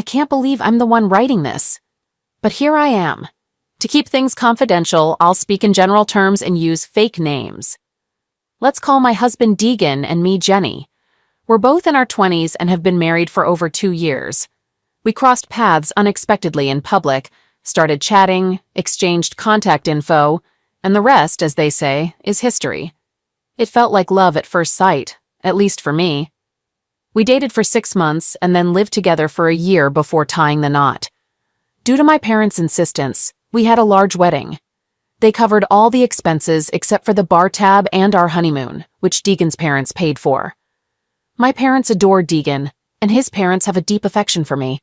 I can't believe I'm the one writing this. But here I am. To keep things confidential, I'll speak in general terms and use fake names. Let's call my husband Deegan and me Jenny. We're both in our 20s and have been married for over 2 years. We crossed paths unexpectedly in public, started chatting, exchanged contact info, and the rest, as they say, is history. It felt like love at first sight, at least for me. We dated for 6 months and then lived together for a year before tying the knot. Due to my parents' insistence, we had a large wedding. They covered all the expenses except for the bar tab and our honeymoon, which Deegan's parents paid for. My parents adore Deegan, and his parents have a deep affection for me.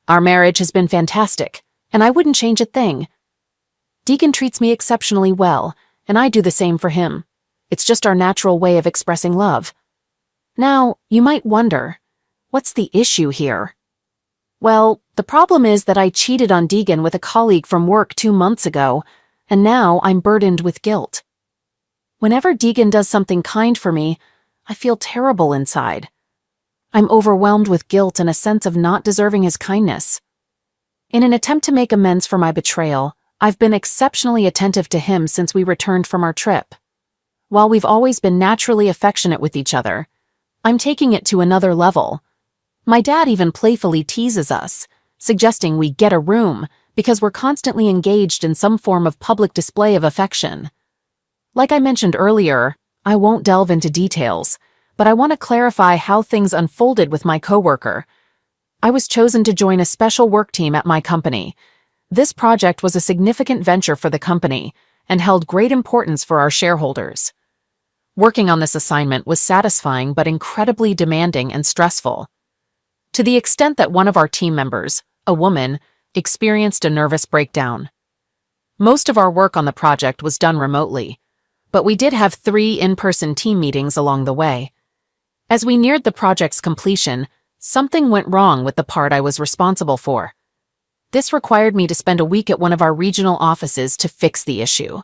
Our marriage has been fantastic, and I wouldn't change a thing. Deegan treats me exceptionally well, and I do the same for him. It's just our natural way of expressing love. Now, you might wonder, what's the issue here? Well, the problem is that I cheated on Deegan with a colleague from work 2 months ago, and now I'm burdened with guilt. Whenever Deegan does something kind for me, I feel terrible inside. I'm overwhelmed with guilt and a sense of not deserving his kindness. In an attempt to make amends for my betrayal, I've been exceptionally attentive to him since we returned from our trip. While we've always been naturally affectionate with each other, I'm taking it to another level. My dad even playfully teases us, suggesting we get a room because we're constantly engaged in some form of public display of affection. Like I mentioned earlier, I won't delve into details, but I want to clarify how things unfolded with my coworker. I was chosen to join a special work team at my company. This project was a significant venture for the company and held great importance for our shareholders. Working on this assignment was satisfying but incredibly demanding and stressful, to the extent that one of our team members, a woman, experienced a nervous breakdown. Most of our work on the project was done remotely, but we did have 3 in-person team meetings along the way. As we neared the project's completion, something went wrong with the part I was responsible for. This required me to spend a week at one of our regional offices to fix the issue.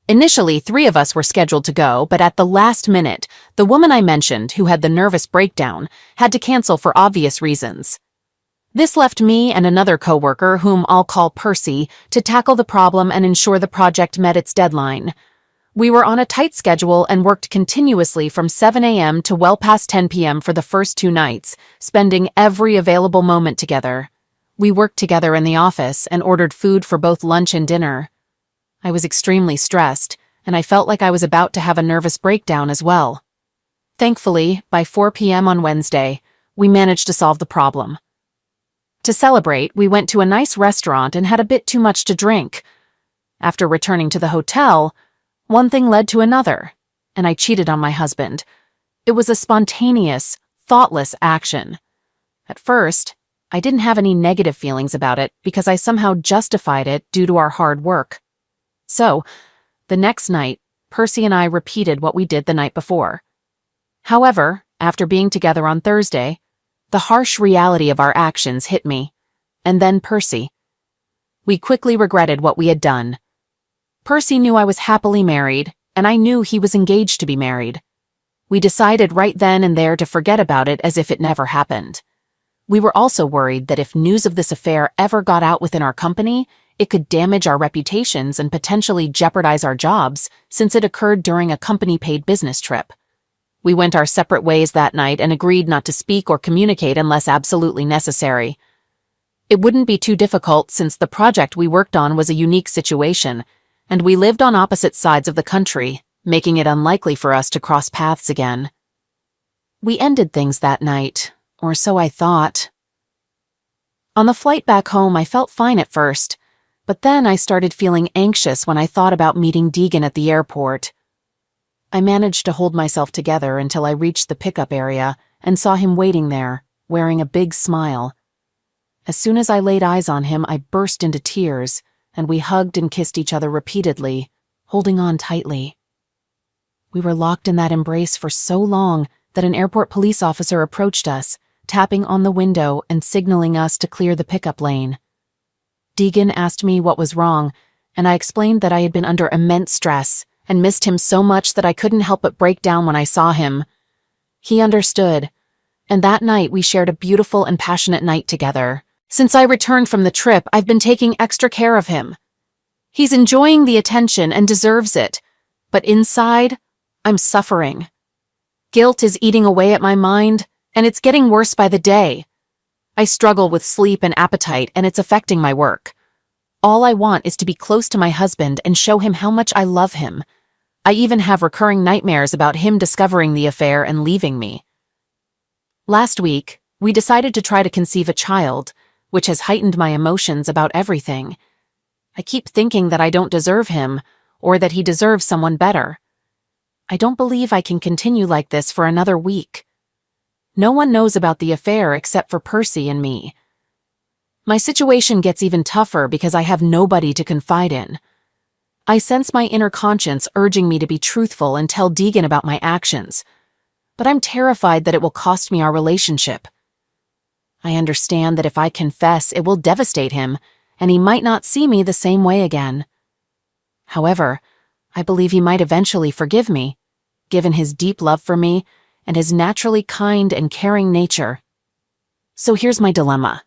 Initially, 3 of us were scheduled to go, but at the last minute, the woman I mentioned, who had the nervous breakdown, had to cancel for obvious reasons. This left me and another coworker, whom I'll call Percy, to tackle the problem and ensure the project met its deadline. We were on a tight schedule and worked continuously from 7 a.m. to well past 10 p.m. for the first 2 nights, spending every available moment together. We worked together in the office and ordered food for both lunch and dinner. I was extremely stressed, and I felt like I was about to have a nervous breakdown as well. Thankfully, by 4 p.m. on Wednesday, we managed to solve the problem. To celebrate, we went to a nice restaurant and had a bit too much to drink. After returning to the hotel, one thing led to another, and I cheated on my husband. It was a spontaneous, thoughtless action. At first, I didn't have any negative feelings about it because I somehow justified it due to our hard work. So, the next night, Percy and I repeated what we did the night before. However, after being together on Thursday, the harsh reality of our actions hit me, and then Percy. We quickly regretted what we had done. Percy knew I was happily married, and I knew he was engaged to be married. We decided right then and there to forget about it as if it never happened. We were also worried that if news of this affair ever got out within our company, it could damage our reputations and potentially jeopardize our jobs, since it occurred during a company-paid business trip. We went our separate ways that night and agreed not to speak or communicate unless absolutely necessary. It wouldn't be too difficult since the project we worked on was a unique situation, and we lived on opposite sides of the country, making it unlikely for us to cross paths again. We ended things that night, or so I thought. On the flight back home, I felt fine at first, but then I started feeling anxious when I thought about meeting Deegan at the airport. I managed to hold myself together until I reached the pickup area and saw him waiting there, wearing a big smile. As soon as I laid eyes on him, I burst into tears, and we hugged and kissed each other repeatedly, holding on tightly. We were locked in that embrace for so long that an airport police officer approached us, tapping on the window and signaling us to clear the pickup lane. Deegan asked me what was wrong, and I explained that I had been under immense stress and missed him so much that I couldn't help but break down when I saw him. He understood, And that night we shared a beautiful and passionate night together. Since I returned from the trip, I've been taking extra care of him. He's enjoying the attention and deserves it, but inside, I'm suffering. Guilt is eating away at my mind, and it's getting worse by the day. I struggle with sleep and appetite, and it's affecting my work. All I want is to be close to my husband and show him how much I love him. I even have recurring nightmares about him discovering the affair and leaving me. Last week, we decided to try to conceive a child, which has heightened my emotions about everything. I keep thinking that I don't deserve him, or that he deserves someone better. I don't believe I can continue like this for another week. No one knows about the affair except for Percy and me. My situation gets even tougher because I have nobody to confide in. I sense my inner conscience urging me to be truthful and tell Deegan about my actions, but I'm terrified that it will cost me our relationship. I understand that if I confess, it will devastate him, and he might not see me the same way again. However, I believe he might eventually forgive me, given his deep love for me and his naturally kind and caring nature. So here's my dilemma.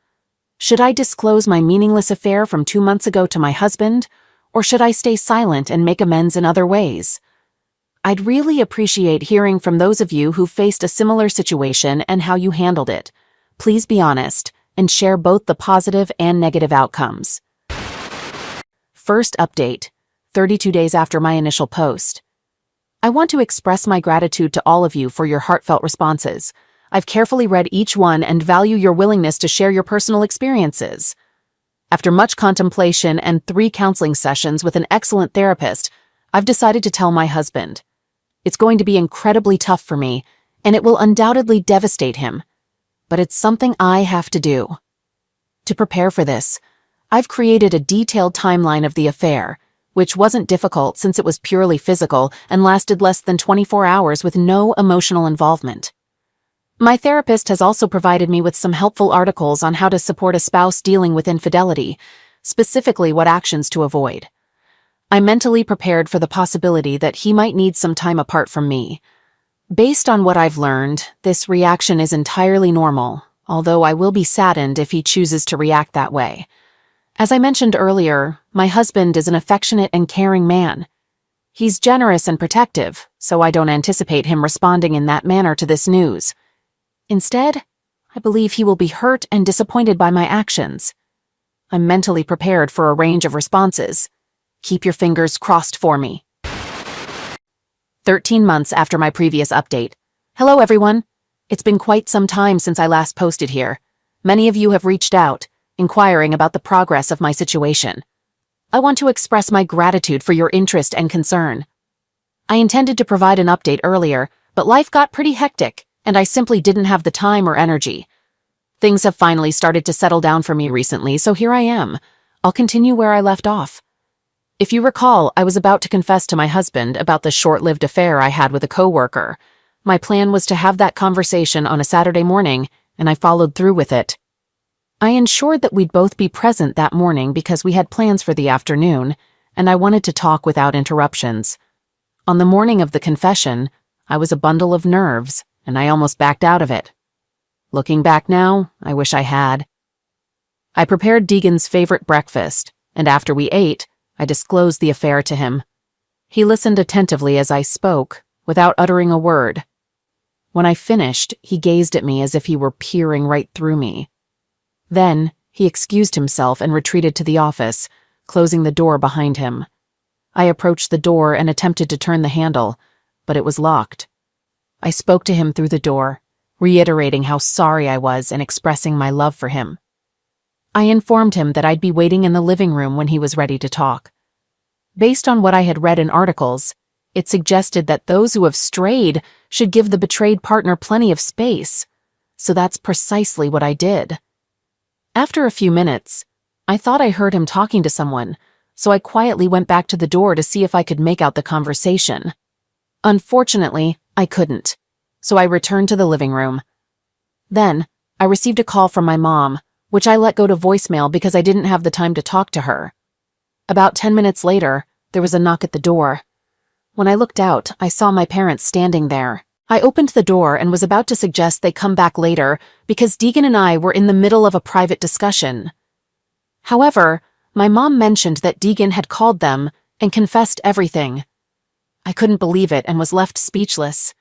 Should I disclose my meaningless affair from 2 months ago to my husband, or should I stay silent and make amends in other ways? I'd really appreciate hearing from those of you who faced a similar situation and how you handled it. Please be honest and share both the positive and negative outcomes. First update, 32 days after my initial post. I want to express my gratitude to all of you for your heartfelt responses. I've carefully read each one and value your willingness to share your personal experiences. After much contemplation and 3 counseling sessions with an excellent therapist, I've decided to tell my husband. It's going to be incredibly tough for me, and it will undoubtedly devastate him. But it's something I have to do. To prepare for this, I've created a detailed timeline of the affair, which wasn't difficult since it was purely physical and lasted less than 24 hours with no emotional involvement. My therapist has also provided me with some helpful articles on how to support a spouse dealing with infidelity, specifically what actions to avoid. I mentally prepared for the possibility that he might need some time apart from me. Based on what I've learned, this reaction is entirely normal, although I will be saddened if he chooses to react that way. As I mentioned earlier, my husband is an affectionate and caring man. He's generous and protective, so I don't anticipate him responding in that manner to this news. Instead, I believe he will be hurt and disappointed by my actions. I'm mentally prepared for a range of responses. Keep your fingers crossed for me. 13 months after my previous update. Hello everyone. It's been quite some time since I last posted here. Many of you have reached out, inquiring about the progress of my situation. I want to express my gratitude for your interest and concern. I intended to provide an update earlier, but life got pretty hectic, and I simply didn't have the time or energy. Things have finally started to settle down for me recently, so here I am. I'll continue where I left off. If you recall, I was about to confess to my husband about the short-lived affair I had with a coworker. My plan was to have that conversation on a Saturday morning, and I followed through with it. I ensured that we'd both be present that morning because we had plans for the afternoon, and I wanted to talk without interruptions. On the morning of the confession, I was a bundle of nerves, and I almost backed out of it. Looking back now, I wish I had. I prepared Deegan's favorite breakfast, and after we ate, I disclosed the affair to him. He listened attentively as I spoke, without uttering a word. When I finished, he gazed at me as if he were peering right through me. Then, he excused himself and retreated to the office, closing the door behind him. I approached the door and attempted to turn the handle, but it was locked. I spoke to him through the door, reiterating how sorry I was and expressing my love for him. I informed him that I'd be waiting in the living room when he was ready to talk. Based on what I had read in articles, it suggested that those who have strayed should give the betrayed partner plenty of space, so that's precisely what I did. After a few minutes, I thought I heard him talking to someone, so I quietly went back to the door to see if I could make out the conversation. Unfortunately, I couldn't, so I returned to the living room. Then, I received a call from my mom, which I let go to voicemail because I didn't have the time to talk to her. About 10 minutes later, there was a knock at the door. When I looked out, I saw my parents standing there, I opened the door and was about to suggest they come back later because Deegan and I were in the middle of a private discussion. However, my mom mentioned that Deegan had called them and confessed everything. I couldn't believe it and was left speechless.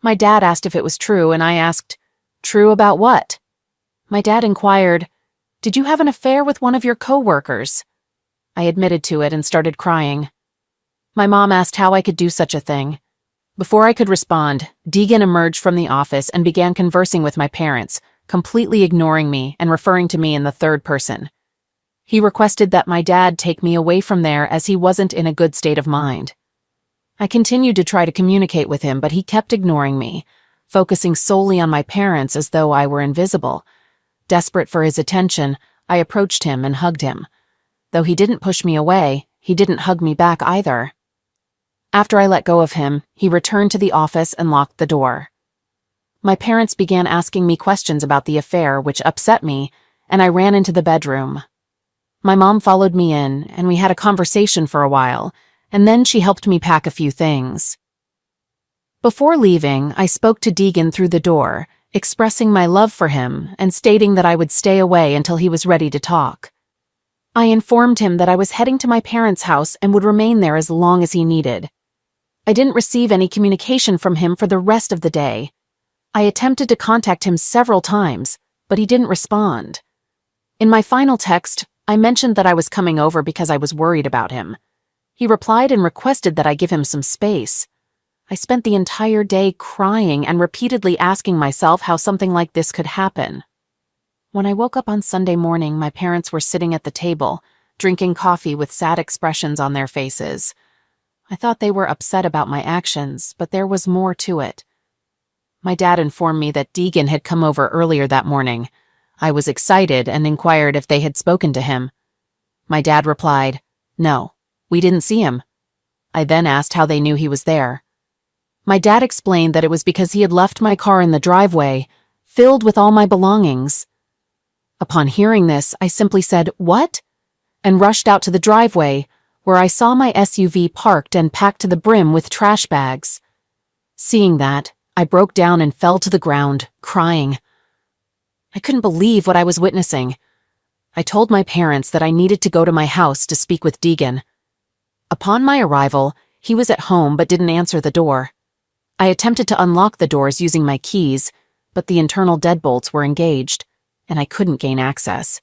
My dad asked if it was true, and I asked, "True about what?" My dad inquired, "Did you have an affair with one of your co-workers?" I admitted to it and started crying. My mom asked how I could do such a thing. Before I could respond, Deegan emerged from the office and began conversing with my parents, completely ignoring me and referring to me in the third person. He requested that my dad take me away from there as he wasn't in a good state of mind. I continued to try to communicate with him, but he kept ignoring me, focusing solely on my parents as though I were invisible. Desperate for his attention, I approached him and hugged him. Though he didn't push me away, he didn't hug me back either. After I let go of him, he returned to the office and locked the door. My parents began asking me questions about the affair, which upset me, and I ran into the bedroom. My mom followed me in, and we had a conversation for a while, and then she helped me pack a few things. Before leaving, I spoke to Deegan through the door, expressing my love for him and stating that I would stay away until he was ready to talk. I informed him that I was heading to my parents' house and would remain there as long as he needed. I didn't receive any communication from him for the rest of the day. I attempted to contact him several times, but he didn't respond. In my final text, I mentioned that I was coming over because I was worried about him. He replied and requested that I give him some space. I spent the entire day crying and repeatedly asking myself how something like this could happen. When I woke up on Sunday morning, my parents were sitting at the table, drinking coffee with sad expressions on their faces. I thought they were upset about my actions, but there was more to it. My dad informed me that Deegan had come over earlier that morning. I was excited and inquired if they had spoken to him. My dad replied, "No, we didn't see him." I then asked how they knew he was there. My dad explained that it was because he had left my car in the driveway, filled with all my belongings. Upon hearing this, I simply said, "What?" and rushed out to the driveway, where I saw my SUV parked and packed to the brim with trash bags. Seeing that, I broke down and fell to the ground, crying. I couldn't believe what I was witnessing. I told my parents that I needed to go to my house to speak with Deegan. Upon my arrival, he was at home but didn't answer the door. I attempted to unlock the doors using my keys, but the internal deadbolts were engaged, and I couldn't gain access.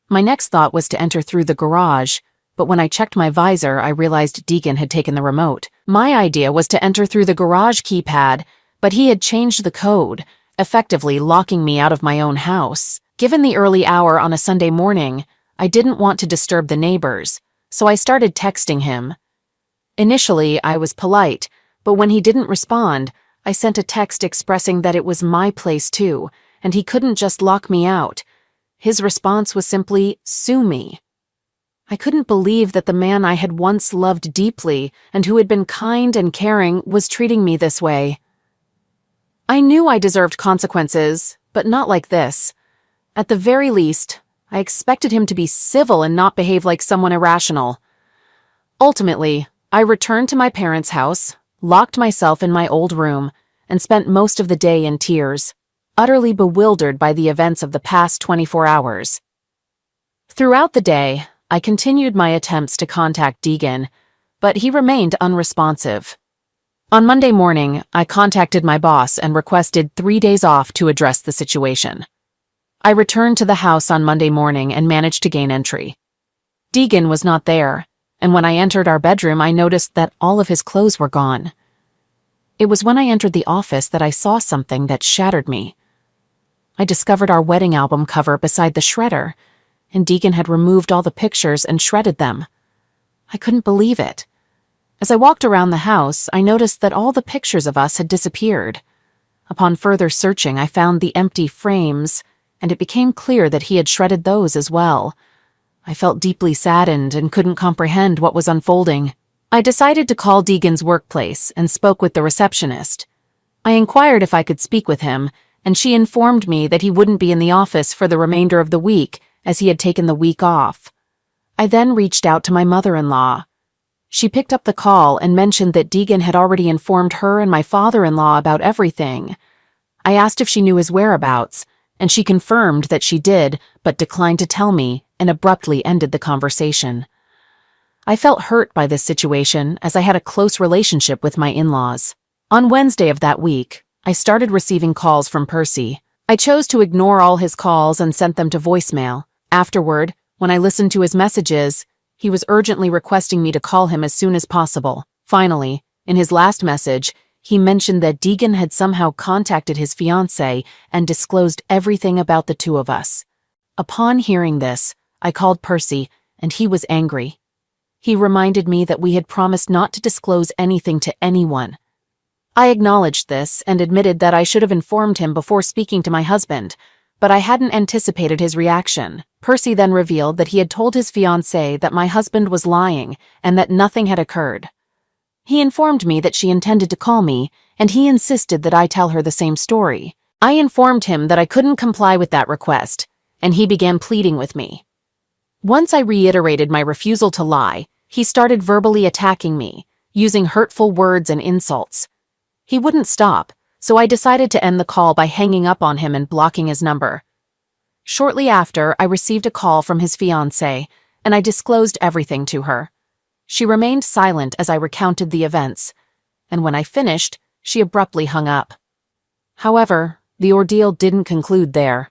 My next thought was to enter through the garage, but when I checked my visor, I realized Deegan had taken the remote. My idea was to enter through the garage keypad, but he had changed the code, effectively locking me out of my own house. Given the early hour on a Sunday morning, I didn't want to disturb the neighbors, so I started texting him. Initially, I was polite, but when he didn't respond, I sent a text expressing that it was my place too, and he couldn't just lock me out. His response was simply, "Sue me." I couldn't believe that the man I had once loved deeply and who had been kind and caring was treating me this way. I knew I deserved consequences, but not like this. At the very least, I expected him to be civil and not behave like someone irrational. Ultimately, I returned to my parents' house, locked myself in my old room, and spent most of the day in tears, utterly bewildered by the events of the past 24 hours. Throughout the day, I continued my attempts to contact Deegan, but he remained unresponsive. On Monday morning, I contacted my boss and requested 3 days off to address the situation. I returned to the house on Monday morning and managed to gain entry. Deegan was not there, and when I entered our bedroom, I noticed that all of his clothes were gone. It was when I entered the office that I saw something that shattered me. I discovered our wedding album cover beside the shredder, and Deegan had removed all the pictures and shredded them. I couldn't believe it. As I walked around the house, I noticed that all the pictures of us had disappeared. Upon further searching, I found the empty frames, and it became clear that he had shredded those as well. I felt deeply saddened and couldn't comprehend what was unfolding. I decided to call Deegan's workplace and spoke with the receptionist. I inquired if I could speak with him, and she informed me that he wouldn't be in the office for the remainder of the week, as he had taken the week off. I then reached out to my mother-in-law. She picked up the call and mentioned that Deegan had already informed her and my father-in-law about everything. I asked if she knew his whereabouts, and she confirmed that she did, but declined to tell me and abruptly ended the conversation. I felt hurt by this situation as I had a close relationship with my in-laws. On Wednesday of that week, I started receiving calls from Percy. I chose to ignore all his calls and sent them to voicemail. Afterward, when I listened to his messages, he was urgently requesting me to call him as soon as possible. Finally, in his last message, he mentioned that Deegan had somehow contacted his fiancée and disclosed everything about the two of us. Upon hearing this, I called Percy, and he was angry. He reminded me that we had promised not to disclose anything to anyone. I acknowledged this and admitted that I should have informed him before speaking to my husband, but I hadn't anticipated his reaction. Percy then revealed that he had told his fiancée that my husband was lying and that nothing had occurred. He informed me that she intended to call me, and he insisted that I tell her the same story. I informed him that I couldn't comply with that request, and he began pleading with me. Once I reiterated my refusal to lie, he started verbally attacking me, using hurtful words and insults. He wouldn't stop, so I decided to end the call by hanging up on him and blocking his number. Shortly after, I received a call from his fiancée, and I disclosed everything to her. She remained silent as I recounted the events, and when I finished, she abruptly hung up. However, the ordeal didn't conclude there.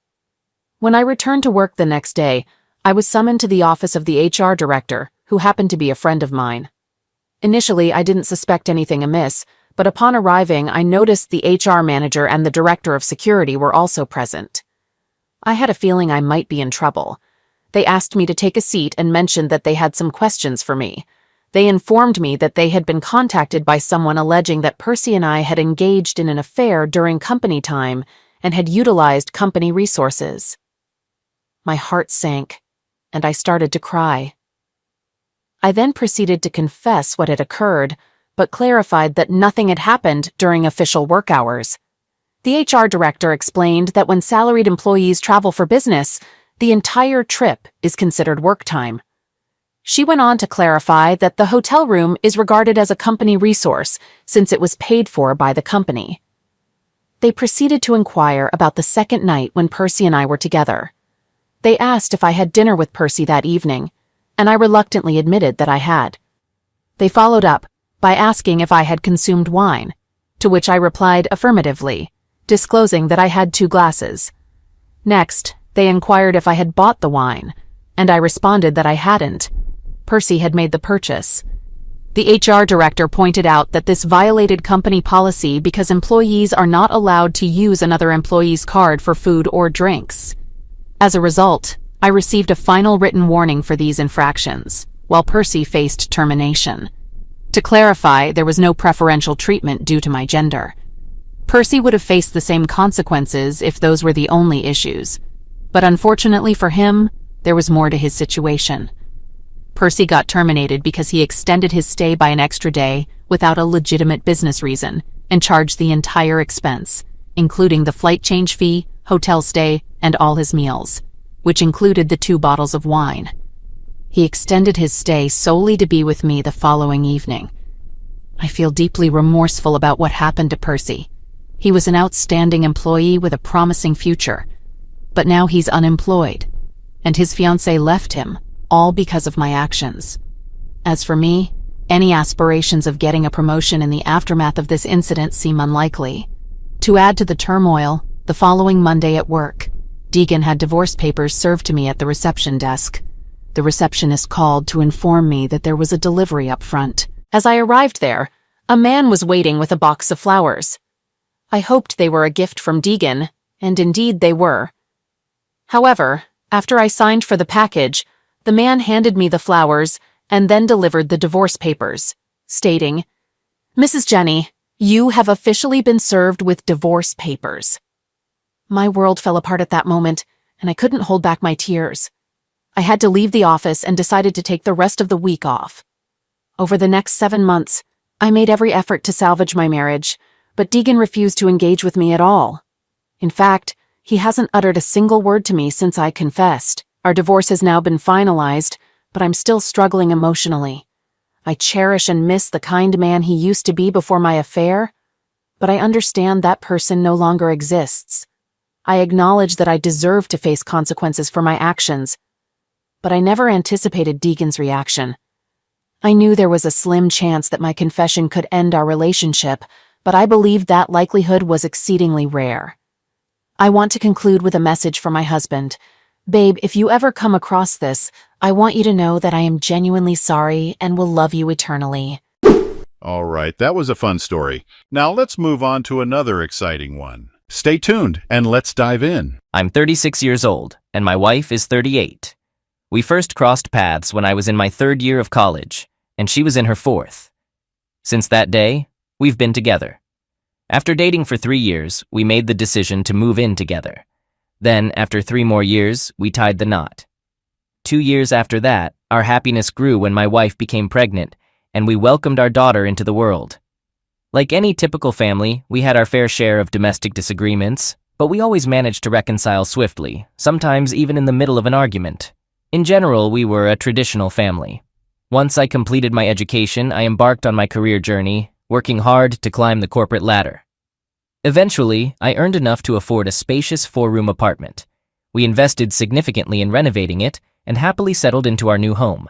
When I returned to work the next day, I was summoned to the office of the HR director, who happened to be a friend of mine. Initially, I didn't suspect anything amiss, but upon arriving, I noticed the HR manager and the director of security were also present. I had a feeling I might be in trouble. They asked me to take a seat and mentioned that they had some questions for me. They informed me that they had been contacted by someone alleging that Percy and I had engaged in an affair during company time and had utilized company resources. My heart sank, and I started to cry. I then proceeded to confess what had occurred, but clarified that nothing had happened during official work hours. The HR director explained that when salaried employees travel for business, the entire trip is considered work time. She went on to clarify that the hotel room is regarded as a company resource since it was paid for by the company. They proceeded to inquire about the second night when Percy and I were together. They asked if I had dinner with Percy that evening, and I reluctantly admitted that I had. They followed up by asking if I had consumed wine, to which I replied affirmatively, disclosing that I had 2 glasses. Next, they inquired if I had bought the wine, and I responded that I hadn't. Percy had made the purchase. The HR director pointed out that this violated company policy because employees are not allowed to use another employee's card for food or drinks. As a result, I received a final written warning for these infractions, while Percy faced termination. To clarify, there was no preferential treatment due to my gender. Percy would have faced the same consequences if those were the only issues, but unfortunately for him, there was more to his situation. Percy got terminated because he extended his stay by an extra day without a legitimate business reason and charged the entire expense, including the flight change fee, hotel stay, and all his meals, which included the 2 bottles of wine. He extended his stay solely to be with me the following evening. I feel deeply remorseful about what happened to Percy. He was an outstanding employee with a promising future, but now he's unemployed, and his fiancée left him, all because of my actions. As for me, any aspirations of getting a promotion in the aftermath of this incident seem unlikely. To add to the turmoil, the following Monday at work, Deegan had divorce papers served to me at the reception desk. The receptionist called to inform me that there was a delivery up front. As I arrived there, a man was waiting with a box of flowers. I hoped they were a gift from Deegan, and indeed they were. However, after I signed for the package, the man handed me the flowers and then delivered the divorce papers, stating, "Mrs. Jenny, you have officially been served with divorce papers." My world fell apart at that moment, and I couldn't hold back my tears. I had to leave the office and decided to take the rest of the week off. Over the next 7 months, I made every effort to salvage my marriage, but Deegan refused to engage with me at all. In fact, he hasn't uttered a single word to me since I confessed. Our divorce has now been finalized, but I'm still struggling emotionally. I cherish and miss the kind man he used to be before my affair, but I understand that person no longer exists. I acknowledge that I deserve to face consequences for my actions, but I never anticipated Deegan's reaction. I knew there was a slim chance that my confession could end our relationship, but I believed that likelihood was exceedingly rare. I want to conclude with a message for my husband. Babe, if you ever come across this, I want you to know that I am genuinely sorry and will love you eternally. All right, that was a fun story. Now let's move on to another exciting one. Stay tuned and let's dive in. I'm 36 years old, and my wife is 38. We first crossed paths when I was in my 3rd year of college, and she was in her 4th. Since that day, we've been together. After dating for 3 years, we made the decision to move in together. Then, after 3 more years, we tied the knot. 2 years after that, our happiness grew when my wife became pregnant, and we welcomed our daughter into the world. Like any typical family, we had our fair share of domestic disagreements, but we always managed to reconcile swiftly, sometimes even in the middle of an argument. In general, we were a traditional family. Once I completed my education, I embarked on my career journey, working hard to climb the corporate ladder. Eventually, I earned enough to afford a spacious 4-room apartment. We invested significantly in renovating it and happily settled into our new home.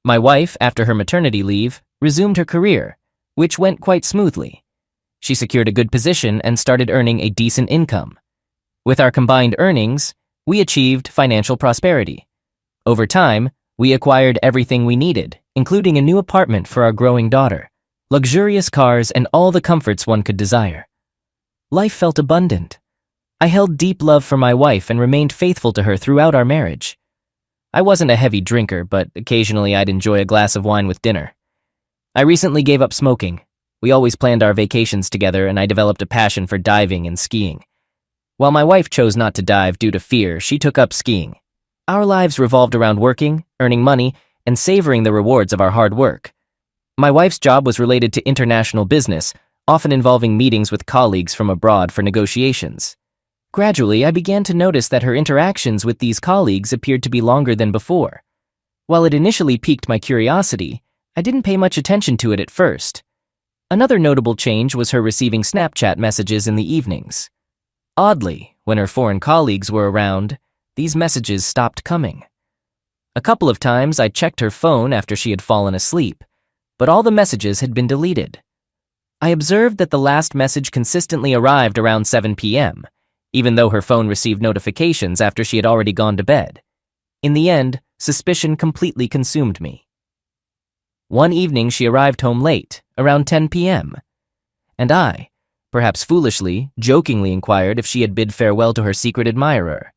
My wife, after her maternity leave, resumed her career, which went quite smoothly. She secured a good position and started earning a decent income. With our combined earnings, we achieved financial prosperity. Over time, we acquired everything we needed, including a new apartment for our growing daughter, luxurious cars, and all the comforts one could desire. Life felt abundant. I held deep love for my wife and remained faithful to her throughout our marriage. I wasn't a heavy drinker, but occasionally I'd enjoy a glass of wine with dinner. I recently gave up smoking. We always planned our vacations together, and I developed a passion for diving and skiing. While my wife chose not to dive due to fear, she took up skiing. Our lives revolved around working, earning money, and savoring the rewards of our hard work. My wife's job was related to international business, often involving meetings with colleagues from abroad for negotiations. Gradually, I began to notice that her interactions with these colleagues appeared to be longer than before. While it initially piqued my curiosity, I didn't pay much attention to it at first. Another notable change was her receiving Snapchat messages in the evenings. Oddly, when her foreign colleagues were around, these messages stopped coming. A couple of times I checked her phone after she had fallen asleep, but all the messages had been deleted. I observed that the last message consistently arrived around 7 p.m., even though her phone received notifications after she had already gone to bed. In the end, suspicion completely consumed me. One evening she arrived home late, around 10 p.m., and I, perhaps foolishly, jokingly inquired if she had bid farewell to her secret admirer.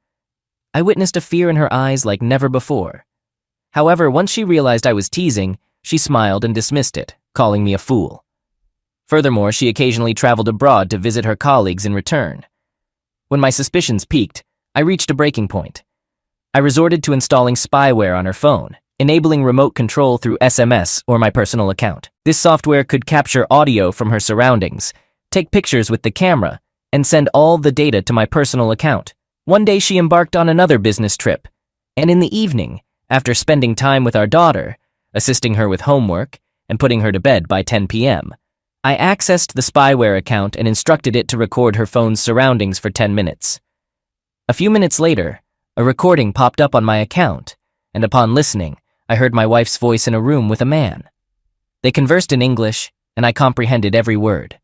I witnessed a fear in her eyes like never before. However, once she realized I was teasing, she smiled and dismissed it, calling me a fool. Furthermore, she occasionally traveled abroad to visit her colleagues in return. When my suspicions peaked, I reached a breaking point. I resorted to installing spyware on her phone, enabling remote control through SMS or my personal account. This software could capture audio from her surroundings, take pictures with the camera, and send all the data to my personal account. One day she embarked on another business trip, and in the evening, after spending time with our daughter, assisting her with homework, and putting her to bed by 10 p.m., I accessed the spyware account and instructed it to record her phone's surroundings for 10 minutes. A few minutes later, a recording popped up on my account, and upon listening, I heard my wife's voice in a room with a man. They conversed in English, and I comprehended every word.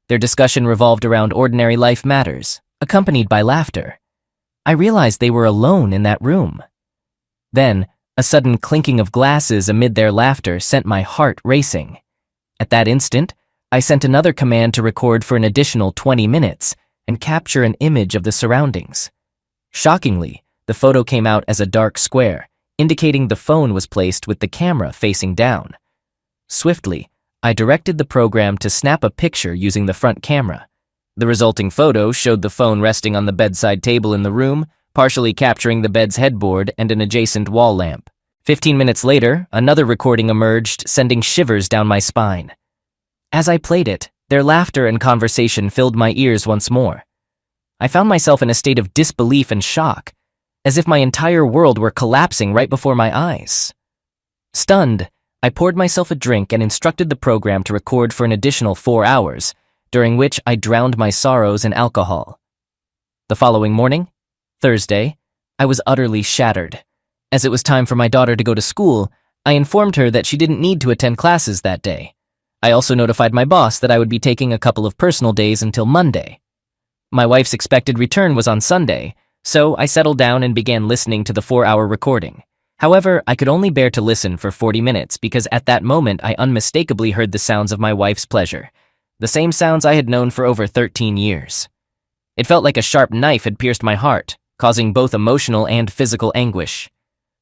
Their discussion revolved around ordinary life matters, accompanied by laughter. I realized they were alone in that room. Then, a sudden clinking of glasses amid their laughter sent my heart racing. At that instant, I sent another command to record for an additional 20 minutes and capture an image of the surroundings. Shockingly, the photo came out as a dark square, indicating the phone was placed with the camera facing down. Swiftly, I directed the program to snap a picture using the front camera. The resulting photo showed the phone resting on the bedside table in the room, partially capturing the bed's headboard and an adjacent wall lamp. 15 minutes later, another recording emerged, sending shivers down my spine. As I played it, their laughter and conversation filled my ears once more. I found myself in a state of disbelief and shock, as if my entire world were collapsing right before my eyes. Stunned, I poured myself a drink and instructed the program to record for an additional 4 hours, during which I drowned my sorrows in alcohol. The following morning, Thursday, I was utterly shattered. As it was time for my daughter to go to school, I informed her that she didn't need to attend classes that day. I also notified my boss that I would be taking a couple of personal days until Monday. My wife's expected return was on Sunday, so I settled down and began listening to the 4-hour recording. However, I could only bear to listen for 40 minutes because at that moment I unmistakably heard the sounds of my wife's pleasure, the same sounds I had known for over 13 years. It felt like a sharp knife had pierced my heart, causing both emotional and physical anguish.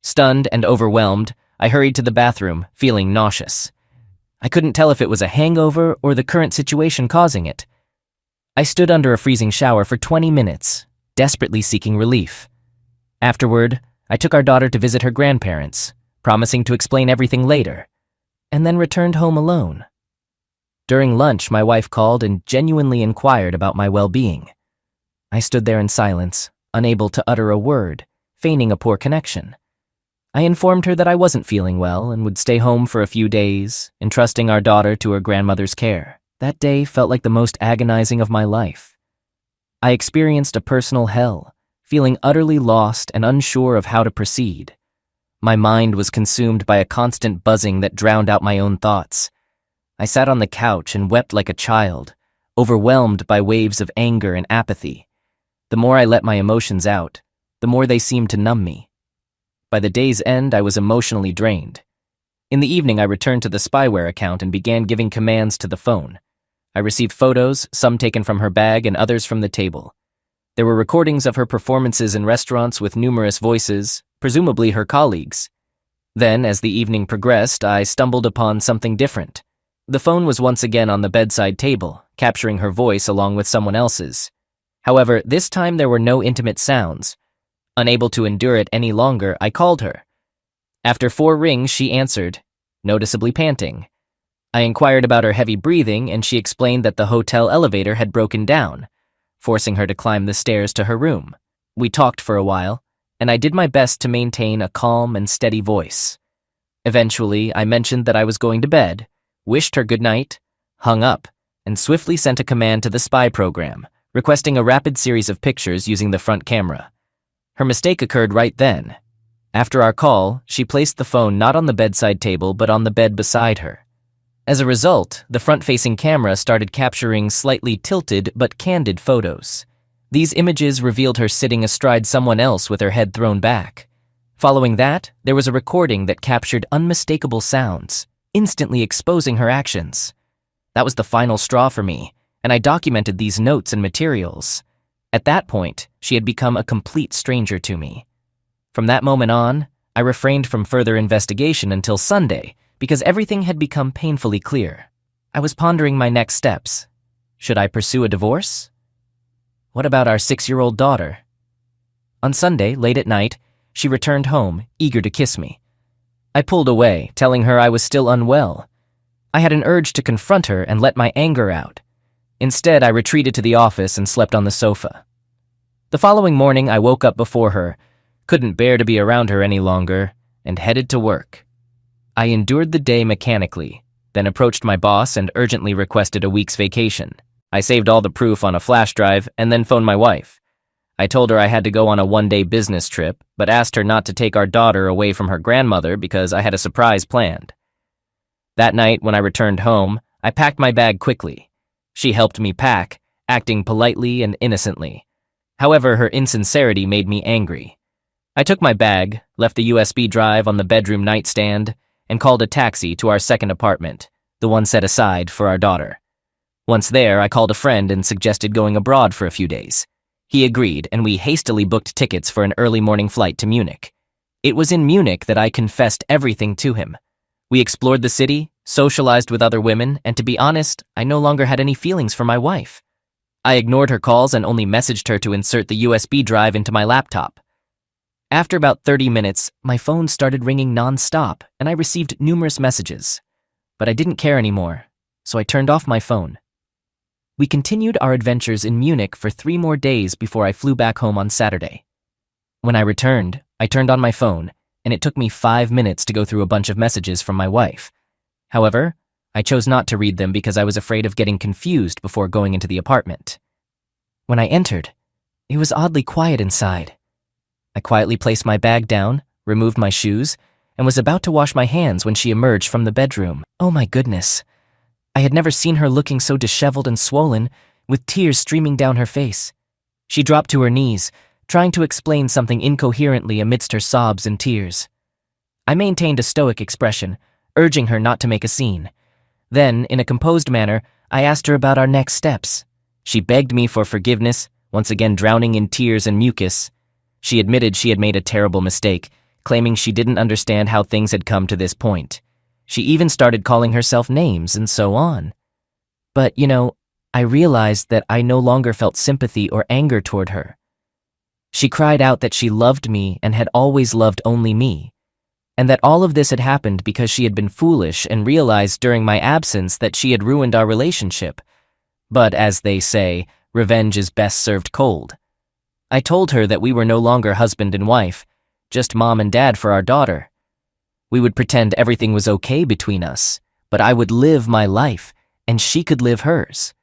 Stunned and overwhelmed, I hurried to the bathroom, feeling nauseous. I couldn't tell if it was a hangover or the current situation causing it. I stood under a freezing shower for 20 minutes, desperately seeking relief. Afterward, I took our daughter to visit her grandparents, promising to explain everything later, and then returned home alone. During lunch, my wife called and genuinely inquired about my well-being. I stood there in silence, unable to utter a word, feigning a poor connection. I informed her that I wasn't feeling well and would stay home for a few days, entrusting our daughter to her grandmother's care. That day felt like the most agonizing of my life. I experienced a personal hell, feeling utterly lost and unsure of how to proceed. My mind was consumed by a constant buzzing that drowned out my own thoughts. I sat on the couch and wept like a child, overwhelmed by waves of anger and apathy. The more I let my emotions out, the more they seemed to numb me. By the day's end, I was emotionally drained. In the evening, I returned to the spyware account and began giving commands to the phone. I received photos, some taken from her bag and others from the table. There were recordings of her performances in restaurants with numerous voices, presumably her colleagues. Then, as the evening progressed, I stumbled upon something different. The phone was once again on the bedside table, capturing her voice along with someone else's. However, this time there were no intimate sounds. Unable to endure it any longer, I called her. After 4 rings, she answered, noticeably panting. I inquired about her heavy breathing, and she explained that the hotel elevator had broken down, forcing her to climb the stairs to her room. We talked for a while, and I did my best to maintain a calm and steady voice. Eventually, I mentioned that I was going to bed, wished her good night, hung up, and swiftly sent a command to the spy program, requesting a rapid series of pictures using the front camera. Her mistake occurred right then. After our call, she placed the phone not on the bedside table but on the bed beside her. As a result, the front-facing camera started capturing slightly tilted but candid photos. These images revealed her sitting astride someone else with her head thrown back. Following that, there was a recording that captured unmistakable sounds, instantly exposing her actions. That was the final straw for me, and I documented these notes and materials. At that point, she had become a complete stranger to me. From that moment on, I refrained from further investigation until Sunday, because everything had become painfully clear. I was pondering my next steps. Should I pursue a divorce? What about our 6-year-old daughter? On Sunday, late at night, she returned home, eager to kiss me. I pulled away, telling her I was still unwell. I had an urge to confront her and let my anger out. Instead, I retreated to the office and slept on the sofa. The following morning, I woke up before her, couldn't bear to be around her any longer, and headed to work. I endured the day mechanically, then approached my boss and urgently requested a week's vacation. I saved all the proof on a flash drive and then phoned my wife. I told her I had to go on a 1-day business trip, but asked her not to take our daughter away from her grandmother because I had a surprise planned. That night, when I returned home, I packed my bag quickly. She helped me pack, acting politely and innocently. However, her insincerity made me angry. I took my bag, left the USB drive on the bedroom nightstand, and called a taxi to our second apartment, the one set aside for our daughter. Once there, I called a friend and suggested going abroad for a few days. He agreed, and we hastily booked tickets for an early morning flight to Munich. It was in Munich that I confessed everything to him. We explored the city, socialized with other women, and to be honest, I no longer had any feelings for my wife. I ignored her calls and only messaged her to insert the USB drive into my laptop. After about 30 minutes, my phone started ringing non-stop, and I received numerous messages. But I didn't care anymore, so I turned off my phone. We continued our adventures in Munich for 3 more days before I flew back home on Saturday. When I returned, I turned on my phone, and it took me 5 minutes to go through a bunch of messages from my wife. However, I chose not to read them because I was afraid of getting confused before going into the apartment. When I entered, it was oddly quiet inside. I quietly placed my bag down, removed my shoes, and was about to wash my hands when she emerged from the bedroom. Oh my goodness. I had never seen her looking so disheveled and swollen, with tears streaming down her face. She dropped to her knees, trying to explain something incoherently amidst her sobs and tears. I maintained a stoic expression, urging her not to make a scene. Then, in a composed manner, I asked her about our next steps. She begged me for forgiveness, once again drowning in tears and mucus. She admitted she had made a terrible mistake, claiming she didn't understand how things had come to this point. She even started calling herself names and so on. But, I realized that I no longer felt sympathy or anger toward her. She cried out that she loved me and had always loved only me, and that all of this had happened because she had been foolish and realized during my absence that she had ruined our relationship. But as they say, revenge is best served cold. I told her that we were no longer husband and wife, just mom and dad for our daughter. We would pretend everything was okay between us, but I would live my life, and she could live hers.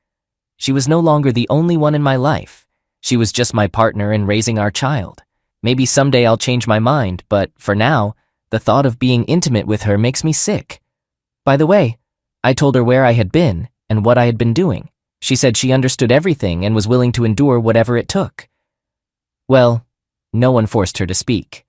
She was no longer the only one in my life. She was just my partner in raising our child. Maybe someday I'll change my mind, but for now, the thought of being intimate with her makes me sick. By the way, I told her where I had been and what I had been doing. She said she understood everything and was willing to endure whatever it took. Well, no one forced her to speak.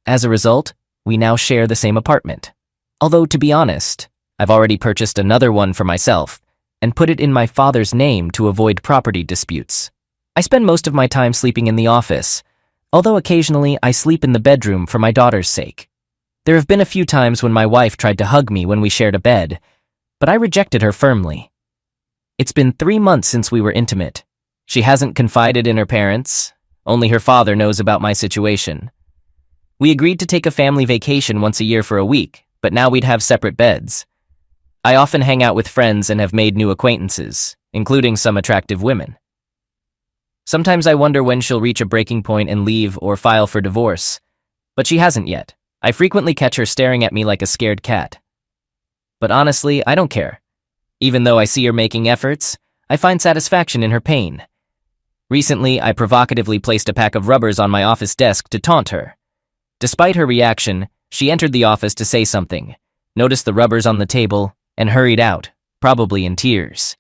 As a result, we now share the same apartment. Although, to be honest, I've already purchased another one for myself and put it in my father's name to avoid property disputes. I spend most of my time sleeping in the office, although occasionally I sleep in the bedroom for my daughter's sake. There have been a few times when my wife tried to hug me when we shared a bed, but I rejected her firmly. It's been 3 months since we were intimate. She hasn't confided in her parents. Only her father knows about my situation. We agreed to take a family vacation once a year for a week, but now we'd have separate beds. I often hang out with friends and have made new acquaintances, including some attractive women. Sometimes I wonder when she'll reach a breaking point and leave or file for divorce, but she hasn't yet. I frequently catch her staring at me like a scared cat. But honestly, I don't care. Even though I see her making efforts, I find satisfaction in her pain. Recently, I provocatively placed a pack of rubbers on my office desk to taunt her. Despite her reaction, she entered the office to say something, noticed the rubbers on the table, and hurried out, probably in tears.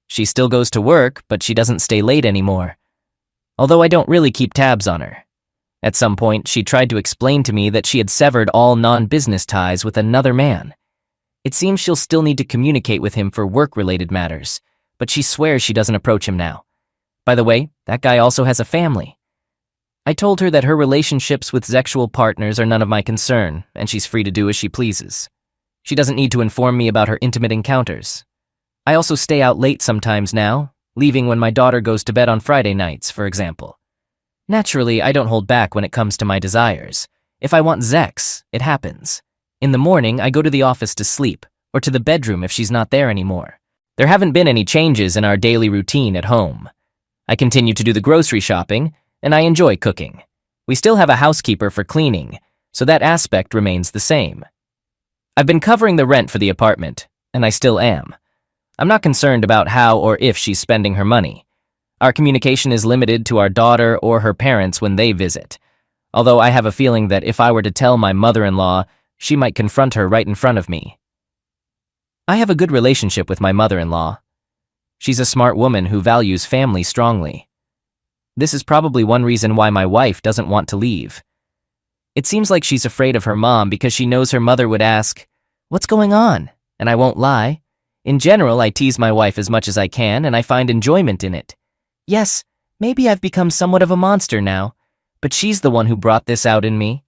She still goes to work, but she doesn't stay late anymore. Although I don't really keep tabs on her. At some point, she tried to explain to me that she had severed all non-business ties with another man. It seems she'll still need to communicate with him for work-related matters, but she swears she doesn't approach him now. By the way, that guy also has a family. I told her that her relationships with sexual partners are none of my concern, and she's free to do as she pleases. She doesn't need to inform me about her intimate encounters. I also stay out late sometimes now, leaving when my daughter goes to bed on Friday nights, for example. Naturally, I don't hold back when it comes to my desires. If I want sex, it happens. In the morning, I go to the office to sleep, or to the bedroom if she's not there anymore. There haven't been any changes in our daily routine at home. I continue to do the grocery shopping, and I enjoy cooking. We still have a housekeeper for cleaning, so that aspect remains the same. I've been covering the rent for the apartment, and I still am. I'm not concerned about how or if she's spending her money. Our communication is limited to our daughter or her parents when they visit, although I have a feeling that if I were to tell my mother-in-law, she might confront her right in front of me. I have a good relationship with my mother-in-law. She's a smart woman who values family strongly. This is probably one reason why my wife doesn't want to leave. It seems like she's afraid of her mom because she knows her mother would ask, "What's going on?" And I won't lie. In general, I tease my wife as much as I can, and I find enjoyment in it. Yes, maybe I've become somewhat of a monster now, but she's the one who brought this out in me.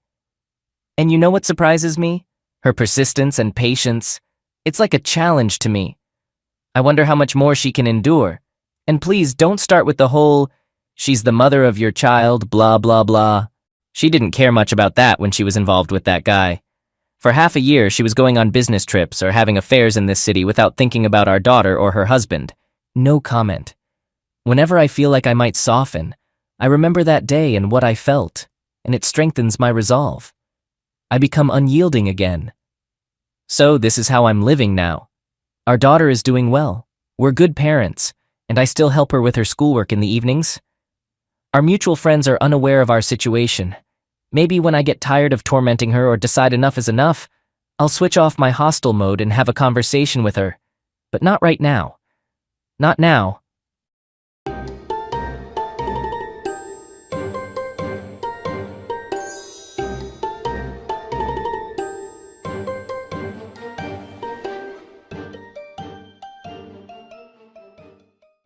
And you know what surprises me? Her persistence and patience. It's like a challenge to me. I wonder how much more she can endure. And please don't start with the whole, "She's the mother of your child, blah, blah, blah." She didn't care much about that when she was involved with that guy. For half a year, she was going on business trips or having affairs in this city without thinking about our daughter or her husband. No comment. Whenever I feel like I might soften, I remember that day and what I felt, and it strengthens my resolve. I become unyielding again. So this is how I'm living now. Our daughter is doing well. We're good parents, and I still help her with her schoolwork in the evenings. Our mutual friends are unaware of our situation. Maybe when I get tired of tormenting her or decide enough is enough, I'll switch off my hostile mode and have a conversation with her. But not right now. Not now.